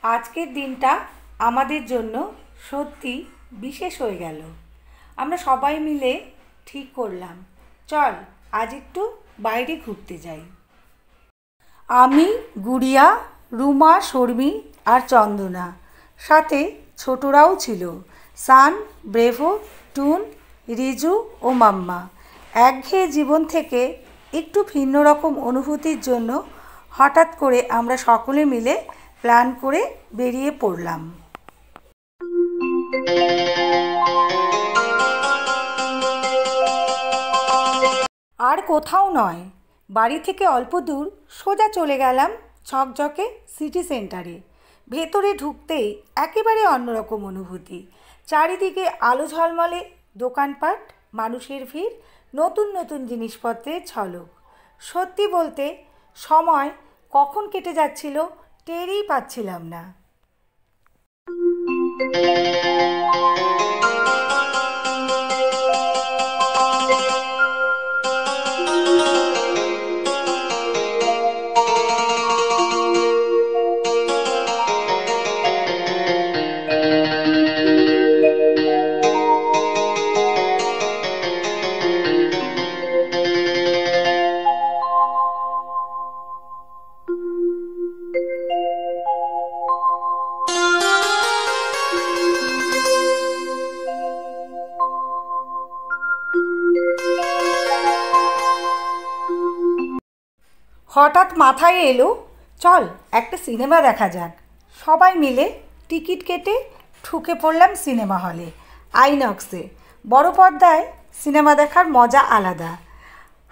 আজকের দিনটা আমাদের জন্য সত্যি বিশেষ হয়ে গেল। আমরা সবাই মিলে ঠিক করলাম, চল আজ একটু বাইরে ঘুরতে যাই। আমি, গুড়িয়া, রুমা, শর্মি আর চন্দনা, সাথে ছোটরাও ছিল, সান, ব্রেভো, টুন, রিজু ও মাম্মা। একঘেয়ে জীবন থেকে একটু ভিন্ন রকম অনুভূতির জন্য হঠাৎ করে আমরা সকলে মিলে প্ল্যান করে বেরিয়ে পড়লাম। আর কোথাও নয়, বাড়ি থেকে অল্প দূর সোজা চলে গেলাম ঝকঝকে সিটি সেন্টারে। ভেতরে ঢুকতেই একেবারে অন্যরকম অনুভূতি। চারিদিকে আলো ঝলমলে দোকানপাট, মানুষের ভিড়, নতুন নতুন জিনিসপত্রের ঝলক। সত্যি বলতে সময় কখন কেটে যাচ্ছিল টেরই পাচ্ছিলাম না। হঠাৎ মাথায় এলো, চল একটা সিনেমা দেখা যাক। সবাই মিলে টিকিট কেটে ঢুকে পড়লাম সিনেমা হলে, আইনক্সে। বড় পর্দায় সিনেমা দেখার মজা আলাদা।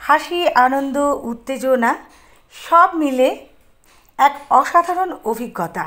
হাসি, আনন্দ, উত্তেজনা সব মিলে এক অসাধারণ অভিজ্ঞতা।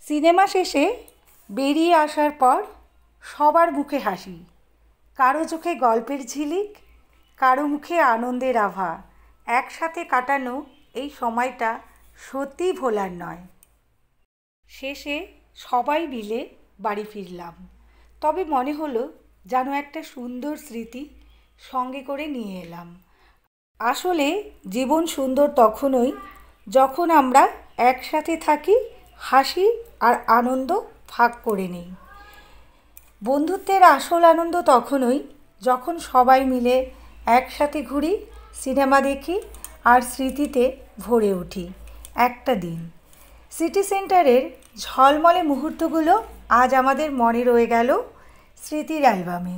সিনেমা শেষে বেরিয়ে আসার পর সবার মুখে হাসি, কারো চোখে গল্পের ঝিলিক, কারো মুখে আনন্দের আভা। একসাথে কাটানো এই সময়টা সত্যিই ভোলার নয়। শেষে সবাই মিলে বাড়ি ফিরলাম, তবে মনে হলো যেন একটা সুন্দর স্মৃতি সঙ্গে করে নিয়ে এলাম। আসলে জীবন সুন্দর তখনই যখন আমরা একসাথে থাকি, হাসি আর আনন্দ ভাগ করে নিই। বন্ধুত্বের আসল আনন্দ তখনই যখন সবাই মিলে একসাথে ঘুরি, সিনেমা দেখি আর স্মৃতিতে ভরে উঠি একটা দিন। সিটি সেন্টারের ঝলমলে মুহূর্তগুলো আজ আমাদের মনে রয়ে গেল স্মৃতির অ্যালবামে।